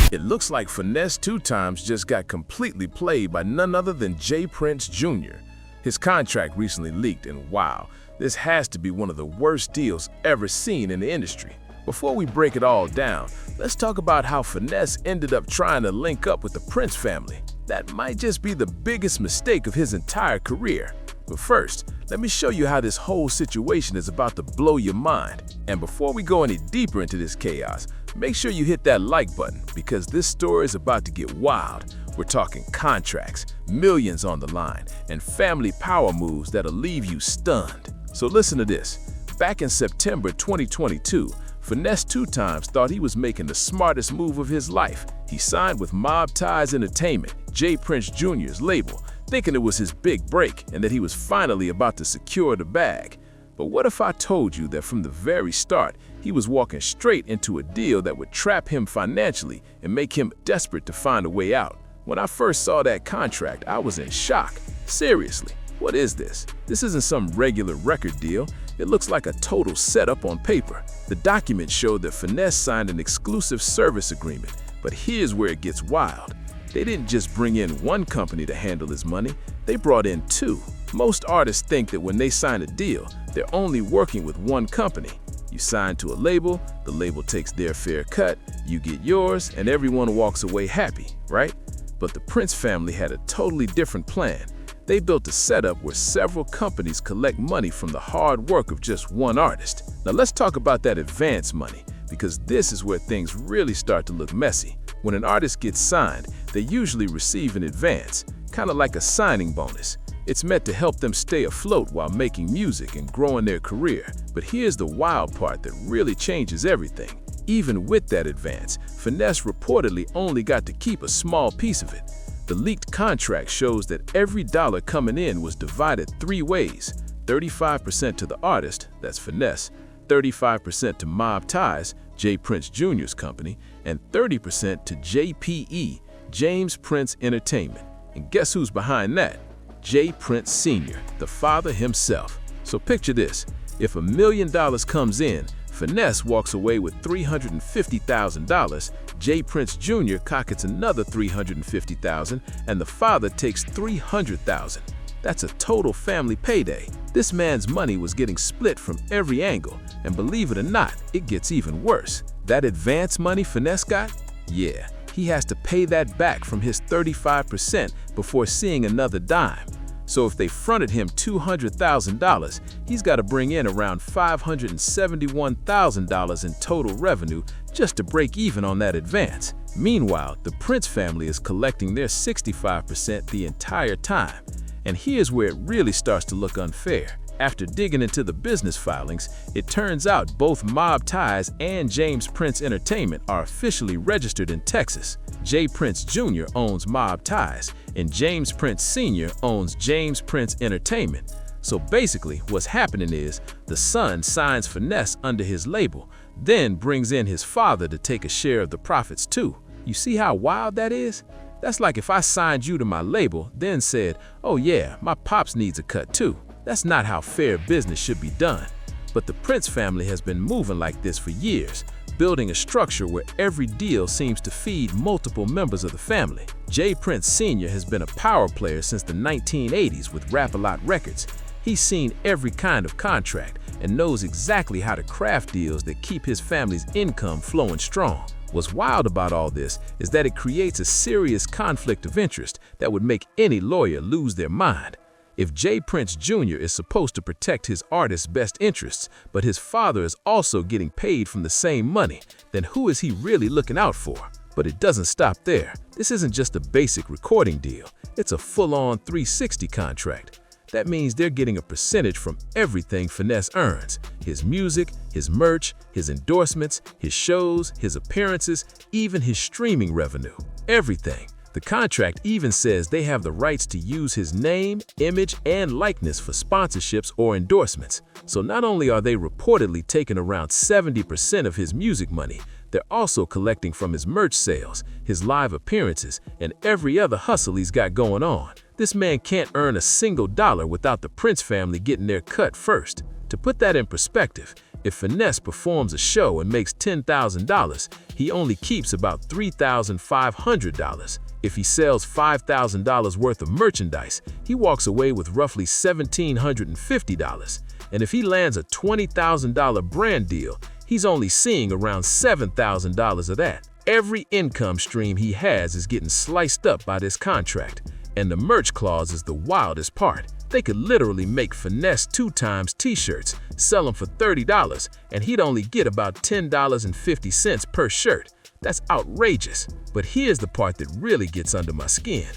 It looks like Finesse2Tymes just got completely played by none other than J. Prince Jr. His contract recently leaked, and wow, this has to be one of the worst deals ever seen in the industry. Before we break it all down, let's talk about how Finesse ended up trying to link up with the Prince family. That might just be the biggest mistake of his entire career. But first, let me show you how this whole situation is about to blow your mind. And before we go any deeper into this chaos, make sure you hit that like button because this story is about to get wild. We're talking contracts, millions on the line, and family power moves that'll leave you stunned. So listen to this. Back in September 2022, Finesse2Tymes thought he was making the smartest move of his life. He signed with Mob Ties Entertainment, J. Prince Jr.'s label, thinking it was his big break and that he was finally about to secure the bag. But what if I told you that from the very start, he was walking straight into a deal that would trap him financially and make him desperate to find a way out? When I first saw that contract, I was in shock. Seriously, what is this? This isn't some regular record deal. It looks like a total setup on paper. The document showed that Finesse signed an exclusive service agreement, but here's where it gets wild. They didn't just bring in one company to handle his money, they brought in two. Most artists think that when they sign a deal, they're only working with one company. You sign to a label, the label takes their fair cut, you get yours, and everyone walks away happy, right? But the Prince family had a totally different plan. They built a setup where several companies collect money from the hard work of just one artist. Now let's talk about that advance money, because this is where things really start to look messy. When an artist gets signed, they usually receive an advance, kind of like a signing bonus. It's meant to help them stay afloat while making music and growing their career. But here's the wild part that really changes everything. Even with that advance, Finesse reportedly only got to keep a small piece of it. The leaked contract shows that every dollar coming in was divided three ways: 35% to the artist, that's Finesse, 35% to Mob Ties, J. Prince Jr.'s company, and 30% to JPE, James Prince Entertainment. And guess who's behind that? J. Prince Sr., the father himself. So picture this, if $1 million comes in, Finesse walks away with $350,000, J. Prince Jr. pockets another $350,000, and the father takes $300,000. That's a total family payday. This man's money was getting split from every angle, and believe it or not, it gets even worse. That advance money Finesse got? Yeah, he has to pay that back from his 35% before seeing another dime. So if they fronted him $200,000, he's got to bring in around $571,000 in total revenue just to break even on that advance. Meanwhile, the Prince family is collecting their 65% the entire time. And here's where it really starts to look unfair. After digging into the business filings, it turns out both Mob Ties and James Prince Entertainment are officially registered in Texas. J. Prince Jr. owns Mob Ties, and James Prince Sr. owns James Prince Entertainment. So basically, what's happening is the son signs Finesse under his label, then brings in his father to take a share of the profits too. You see how wild that is? That's like if I signed you to my label, then said, oh yeah, my pops needs a cut too. That's not how fair business should be done. But the Prince family has been moving like this for years, building a structure where every deal seems to feed multiple members of the family. J. Prince Sr. has been a power player since the 1980s with Rap-A-Lot Records. He's seen every kind of contract and knows exactly how to craft deals that keep his family's income flowing strong. What's wild about all this is that it creates a serious conflict of interest that would make any lawyer lose their mind. If J. Prince Jr. is supposed to protect his artist's best interests, but his father is also getting paid from the same money, then who is he really looking out for? But it doesn't stop there. This isn't just a basic recording deal. It's a full-on 360 contract. That means they're getting a percentage from everything Finesse earns: his music, his merch, his endorsements, his shows, his appearances, even his streaming revenue. Everything. The contract even says they have the rights to use his name, image, and likeness for sponsorships or endorsements. So not only are they reportedly taking around 70% of his music money, they're also collecting from his merch sales, his live appearances, and every other hustle he's got going on. This man can't earn a single dollar without the Prince family getting their cut first. To put that in perspective, if Finesse performs a show and makes $10,000, he only keeps about $3,500. If he sells $5,000 worth of merchandise, he walks away with roughly $1,750. And if he lands a $20,000 brand deal, he's only seeing around $7,000 of that. Every income stream he has is getting sliced up by this contract. And the merch clause is the wildest part. They could literally make Finesse2Tymes t-shirts, sell them for $30, and he'd only get about $10.50 per shirt. That's outrageous. But here's the part that really gets under my skin.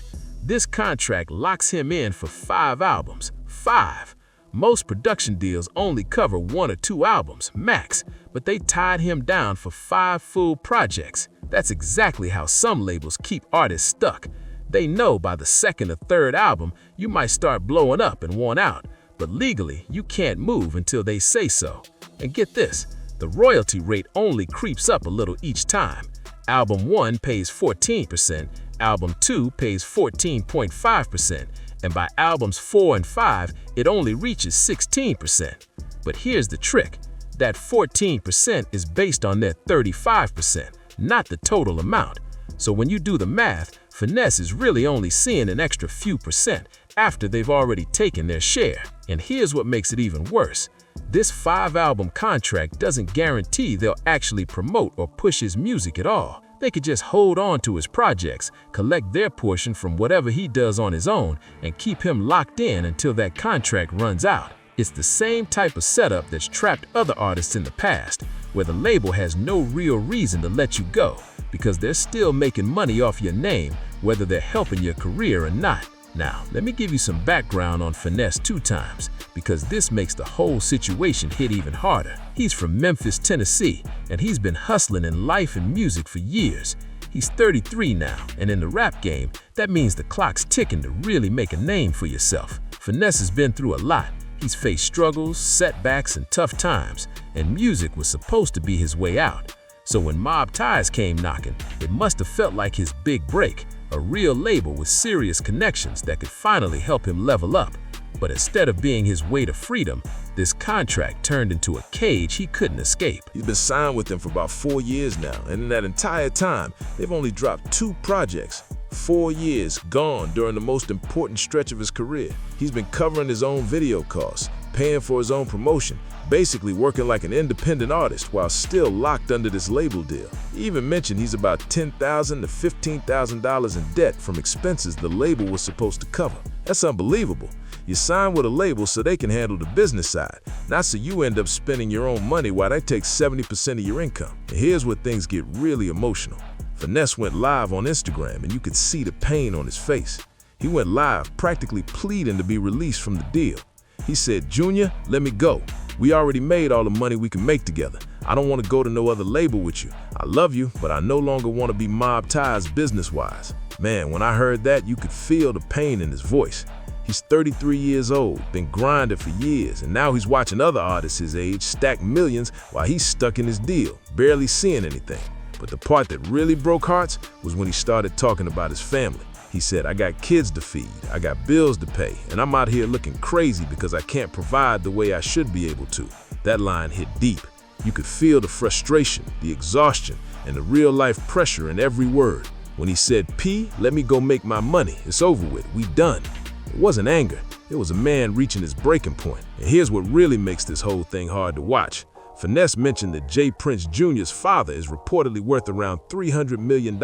This contract locks him in for 5 albums. 5! Most production deals only cover 1 or 2 albums, max, but they tied him down for 5 full projects. That's exactly how some labels keep artists stuck. They know by the 2nd or 3rd album, you might start blowing up and want out, but legally, you can't move until they say so. And get this, the royalty rate only creeps up a little each time. Album 1 pays 14%, Album 2 pays 14.5%, and by albums 4 and 5, it only reaches 16%. But here's the trick, that 14% is based on their 35%, not the total amount. So when you do the math, Finesse is really only seeing an extra few percent after they've already taken their share. And here's what makes it even worse. This 5-album contract doesn't guarantee they'll actually promote or push his music at all. They could just hold on to his projects, collect their portion from whatever he does on his own, and keep him locked in until that contract runs out. It's the same type of setup that's trapped other artists in the past, where the label has no real reason to let you go, because they're still making money off your name, whether they're helping your career or not. Now, let me give you some background on Finesse2Tymes, because this makes the whole situation hit even harder. He's from Memphis, Tennessee, and he's been hustling in life and music for years. He's 33 now, and in the rap game, that means the clock's ticking to really make a name for yourself. Finesse has been through a lot. He's faced struggles, setbacks, and tough times, and music was supposed to be his way out. So when Mob Ties came knocking, it must have felt like his big break, a real label with serious connections that could finally help him level up. But instead of being his way to freedom, this contract turned into a cage he couldn't escape. He's been signed with them for about 4 years now, and in that entire time, they've only dropped 2 projects. 4 years gone during the most important stretch of his career. He's been covering his own video costs, paying for his own promotion, basically working like an independent artist while still locked under this label deal. He even mentioned he's about $10,000 to $15,000 in debt from expenses the label was supposed to cover. That's unbelievable. You sign with a label so they can handle the business side, not so you end up spending your own money while they take 70% of your income. And here's where things get really emotional. Finesse went live on Instagram and you could see the pain on his face. He went live practically pleading to be released from the deal. He said, "Junior, let me go. We already made all the money we can make together. I don't want to go to no other label with you. I love you, but I no longer want to be Mob Ties business-wise." Man, when I heard that, you could feel the pain in his voice. He's 33 years old, been grinding for years, and now he's watching other artists his age stack millions while he's stuck in his deal, barely seeing anything. But the part that really broke hearts was when he started talking about his family. He said, "I got kids to feed, I got bills to pay, and I'm out here looking crazy because I can't provide the way I should be able to." That line hit deep. You could feel the frustration, the exhaustion, and the real-life pressure in every word. When he said, "P, let me go make my money, it's over with, we done," it wasn't anger, it was a man reaching his breaking point. And here's what really makes this whole thing hard to watch. Finesse mentioned that J. Prince Jr.'s father is reportedly worth around $300 million,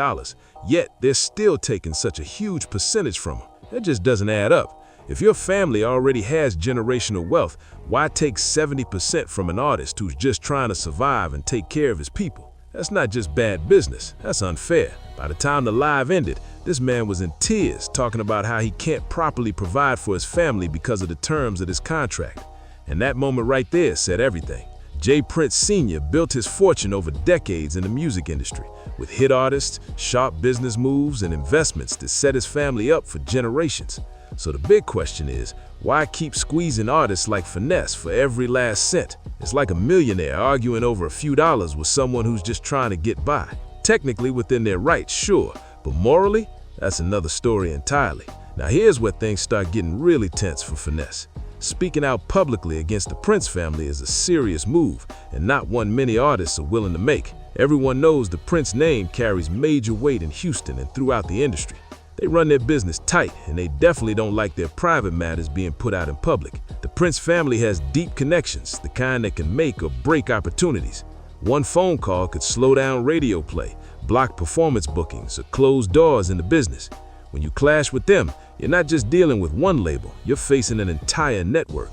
yet they're still taking such a huge percentage from him. That just doesn't add up. If your family already has generational wealth, why take 70% from an artist who's just trying to survive and take care of his people? That's not just bad business, that's unfair. By the time the live ended, this man was in tears talking about how he can't properly provide for his family because of the terms of this contract. And that moment right there said everything. J. Prince Sr. built his fortune over decades in the music industry, with hit artists, sharp business moves, and investments that set his family up for generations. So the big question is, why keep squeezing artists like Finesse for every last cent? It's like a millionaire arguing over a few dollars with someone who's just trying to get by. Technically within their rights, sure, but morally, that's another story entirely. Now here's where things start getting really tense for Finesse. Speaking out publicly against the Prince family is a serious move, and not one many artists are willing to make. Everyone knows the Prince name carries major weight in Houston and throughout the industry. They run their business tight, and they definitely don't like their private matters being put out in public. The Prince family has deep connections, the kind that can make or break opportunities. One phone call could slow down radio play, block performance bookings, or close doors in the business. When you clash with them, you're not just dealing with one label, you're facing an entire network.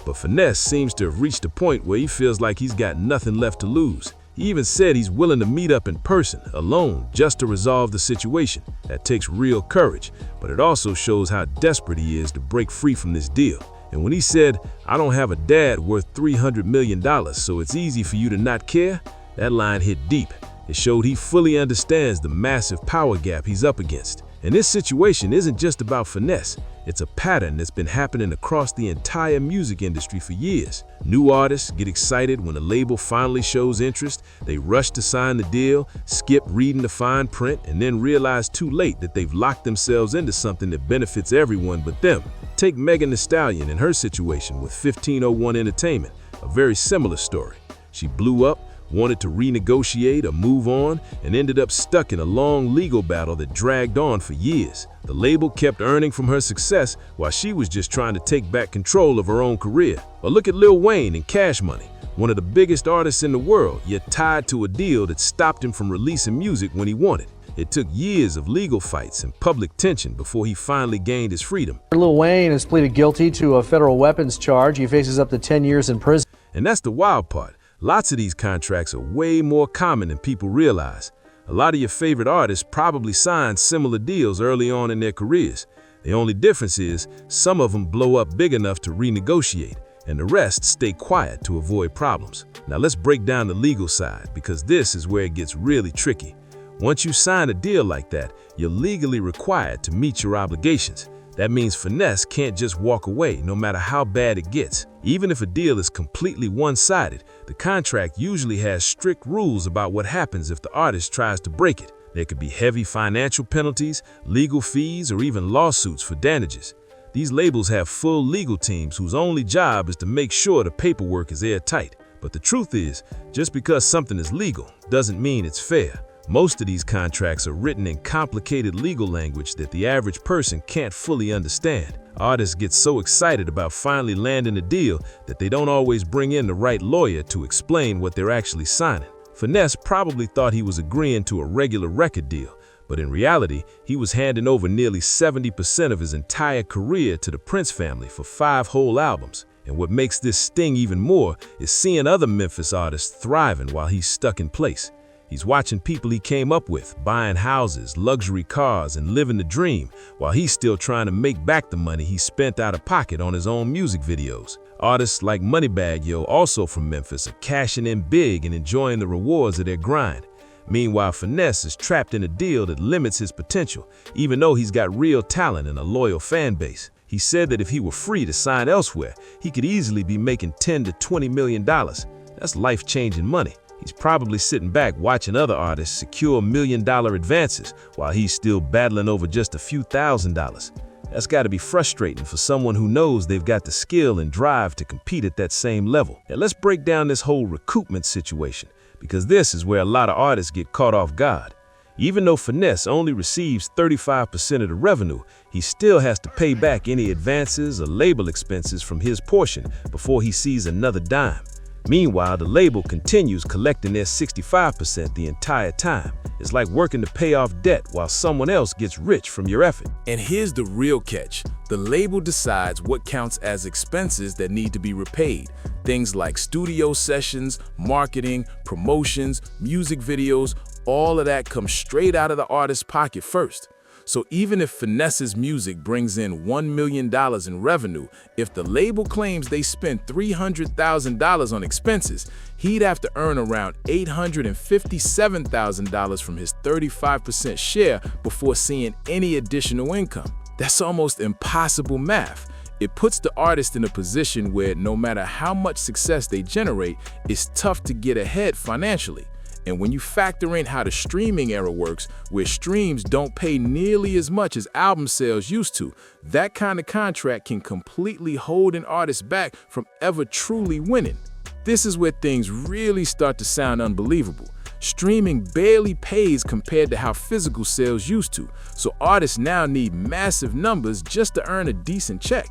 But Finesse seems to have reached a point where he feels like he's got nothing left to lose. He even said he's willing to meet up in person, alone, just to resolve the situation. That takes real courage, but it also shows how desperate he is to break free from this deal. And when he said, "I don't have a dad worth $300 million, so it's easy for you to not care," that line hit deep. It showed he fully understands the massive power gap he's up against. And this situation isn't just about Finesse. It's a pattern that's been happening across the entire music industry for years. New artists get excited when a label finally shows interest. They rush to sign the deal, skip reading the fine print, and then realize too late that they've locked themselves into something that benefits everyone but them. Take Megan Thee Stallion and her situation with 1501 Entertainment, a very similar story. She blew up, wanted to renegotiate or move on, and ended up stuck in a long legal battle that dragged on for years. The label kept earning from her success while she was just trying to take back control of her own career. Or look at Lil Wayne and Cash Money, one of the biggest artists in the world, yet tied to a deal that stopped him from releasing music when he wanted. It took years of legal fights and public tension before he finally gained his freedom. Lil Wayne has pleaded guilty to a federal weapons charge. He faces up to 10 years in prison. And that's the wild part. Lots of these contracts are way more common than people realize. A lot of your favorite artists probably signed similar deals early on in their careers. The only difference is some of them blow up big enough to renegotiate, and the rest stay quiet to avoid problems. Now let's break down the legal side, because this is where it gets really tricky. Once you sign a deal like that, you're legally required to meet your obligations. That means Finesse can't just walk away no matter how bad it gets. Even if a deal is completely one-sided, the contract usually has strict rules about what happens if the artist tries to break it. There could be heavy financial penalties, legal fees, or even lawsuits for damages. These labels have full legal teams whose only job is to make sure the paperwork is airtight. But the truth is, just because something is legal doesn't mean it's fair. Most of these contracts are written in complicated legal language that the average person can't fully understand. Artists get so excited about finally landing a deal that they don't always bring in the right lawyer to explain what they're actually signing. Finesse probably thought he was agreeing to a regular record deal, but in reality, he was handing over nearly 70% of his entire career to the Prince family for 5 whole albums. And what makes this sting even more is seeing other Memphis artists thriving while he's stuck in place. He's watching people he came up with, buying houses, luxury cars, and living the dream, while he's still trying to make back the money he spent out of pocket on his own music videos. Artists like Moneybagg Yo, also from Memphis, are cashing in big and enjoying the rewards of their grind. Meanwhile, Finesse is trapped in a deal that limits his potential, even though he's got real talent and a loyal fan base. He said that if he were free to sign elsewhere, he could easily be making $10 to $20 million. That's life-changing money. He's probably sitting back watching other artists secure $1 million advances while he's still battling over just a few $1,000s. That's got to be frustrating for someone who knows they've got the skill and drive to compete at that same level. Now let's break down this whole recoupment situation, because this is where a lot of artists get caught off guard. Even though Finesse only receives 35% of the revenue, he still has to pay back any advances or label expenses from his portion before he sees another dime. Meanwhile, the label continues collecting their 65% the entire time. It's like working to pay off debt while someone else gets rich from your effort. And here's the real catch. The label decides what counts as expenses that need to be repaid. Things like studio sessions, marketing, promotions, music videos, all of that comes straight out of the artist's pocket first. So even if Finesse's music brings in $1 million in revenue, if the label claims they spent $300,000 on expenses, he'd have to earn around $857,000 from his 35% share before seeing any additional income. That's almost impossible math. It puts the artist in a position where no matter how much success they generate, it's tough to get ahead financially. And when you factor in how the streaming era works, where streams don't pay nearly as much as album sales used to, that kind of contract can completely hold an artist back from ever truly winning. This is where things really start to sound unbelievable. Streaming barely pays compared to how physical sales used to, so artists now need massive numbers just to earn a decent check.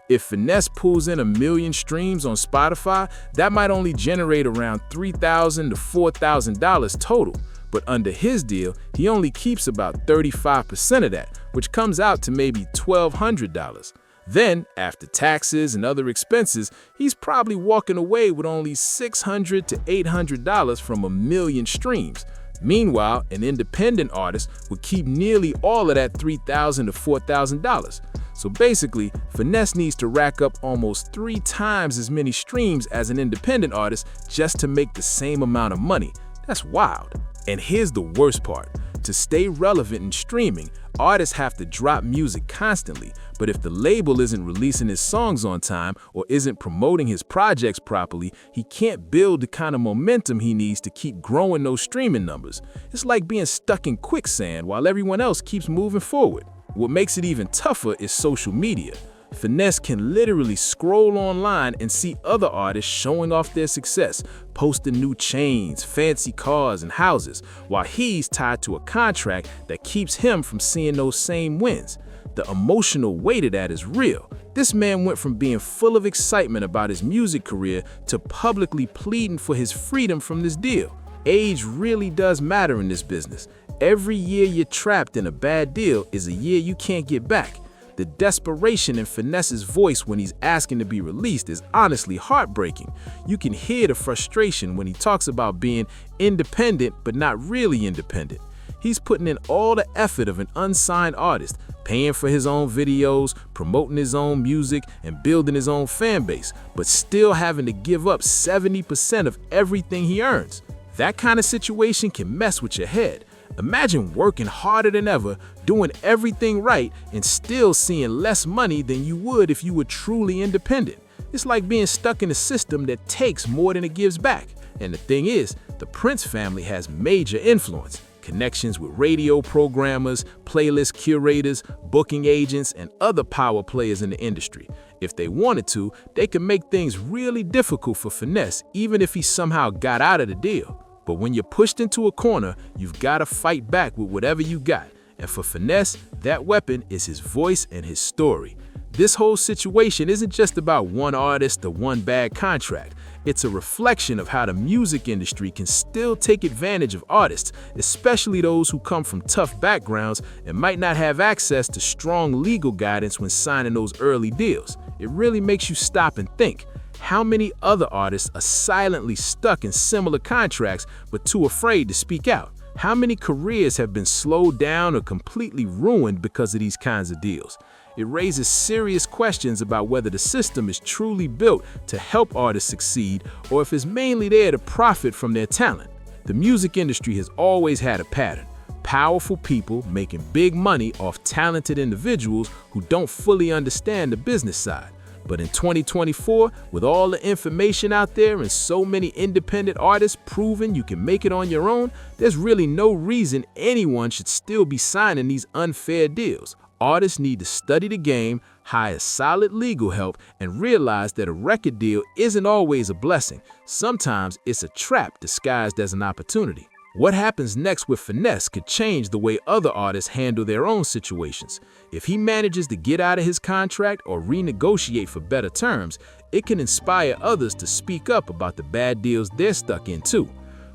If Finesse pulls in 1 million streams on Spotify, that might only generate around $3,000 to $4,000 total. But under his deal, he only keeps about 35% of that, which comes out to maybe $1,200. Then, after taxes and other expenses, he's probably walking away with only $600 to $800 from 1 million streams. Meanwhile, an independent artist would keep nearly all of that $3,000 to $4,000. So basically, Finesse needs to rack up almost 3 times as many streams as an independent artist just to make the same amount of money. That's wild. And here's the worst part. To stay relevant in streaming, artists have to drop music constantly, but if the label isn't releasing his songs on time or isn't promoting his projects properly, he can't build the kind of momentum he needs to keep growing those streaming numbers. It's like being stuck in quicksand while everyone else keeps moving forward. What makes it even tougher is social media. Finesse can literally scroll online and see other artists showing off their success, posting new chains, fancy cars, and houses, while he's tied to a contract that keeps him from seeing those same wins. The emotional weight of that is real. This man went from being full of excitement about his music career to publicly pleading for his freedom from this deal. Age really does matter in this business. Every year you're trapped in a bad deal is a year you can't get back. The desperation in Finesse's voice when he's asking to be released is honestly heartbreaking. You can hear the frustration when he talks about being independent but not really independent. He's putting in all the effort of an unsigned artist, paying for his own videos, promoting his own music, and building his own fan base, but still having to give up 70% of everything he earns. That kind of situation can mess with your head. Imagine working harder than ever, doing everything right, and still seeing less money than you would if you were truly independent. It's like being stuck in a system that takes more than it gives back. And the thing is, the Prince family has major influence. Connections with radio programmers, playlist curators, booking agents, and other power players in the industry. If they wanted to, they could make things really difficult for Finesse, even if he somehow got out of the deal. But when you're pushed into a corner, you've got to fight back with whatever you got. And for Finesse, that weapon is his voice and his story. This whole situation isn't just about one artist or one bad contract. It's a reflection of how the music industry can still take advantage of artists, especially those who come from tough backgrounds and might not have access to strong legal guidance when signing those early deals. It really makes you stop and think. How many other artists are silently stuck in similar contracts but too afraid to speak out? How many careers have been slowed down or completely ruined because of these kinds of deals? It raises serious questions about whether the system is truly built to help artists succeed or if it's mainly there to profit from their talent. The music industry has always had a pattern. Powerful people making big money off talented individuals who don't fully understand the business side. But in 2024, with all the information out there and so many independent artists proving you can make it on your own, there's really no reason anyone should still be signing these unfair deals. Artists need to study the game, hire solid legal help, and realize that a record deal isn't always a blessing. Sometimes it's a trap disguised as an opportunity. What happens next with Finesse could change the way other artists handle their own situations. If he manages to get out of his contract or renegotiate for better terms, it can inspire others to speak up about the bad deals they're stuck in too.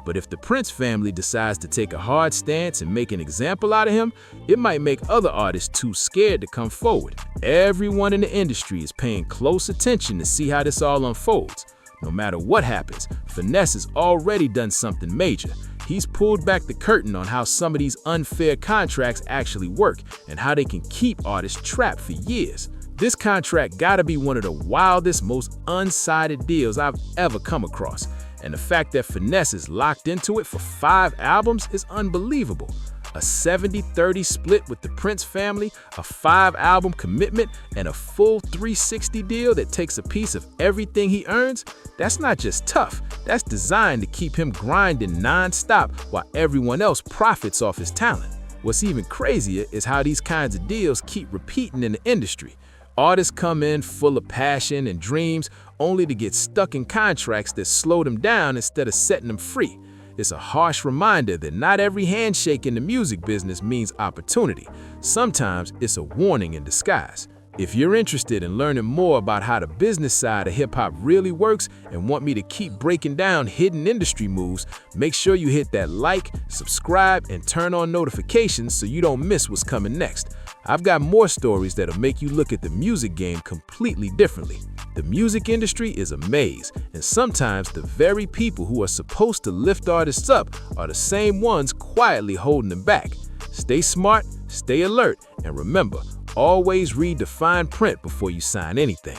But if the Prince family decides to take a hard stance and make an example out of him, it might make other artists too scared to come forward. Everyone in the industry is paying close attention to see how this all unfolds. No matter what happens, Finesse has already done something major. He's pulled back the curtain on how some of these unfair contracts actually work and how they can keep artists trapped for years. This contract gotta be one of the wildest, most unsided deals I've ever come across. And the fact that Finesse is locked into it for 5 albums is unbelievable. A 70-30 split with the Prince family, a 5-album commitment, and a full 360 deal that takes a piece of everything he earns, that's not just tough, That's designed to keep him grinding non-stop while everyone else profits off his talent. What's even crazier is how these kinds of deals keep repeating in the industry. Artists come in full of passion and dreams, only to get stuck in contracts that slow them down instead of setting them free. It's a harsh reminder that not every handshake in the music business means opportunity. Sometimes it's a warning in disguise. If you're interested in learning more about how the business side of hip-hop really works and want me to keep breaking down hidden industry moves, make sure you hit that like, subscribe, and turn on notifications so you don't miss what's coming next. I've got more stories that'll make you look at the music game completely differently. The music industry is a maze, and sometimes the very people who are supposed to lift artists up are the same ones quietly holding them back. Stay smart, stay alert, and remember, always read the fine print before you sign anything.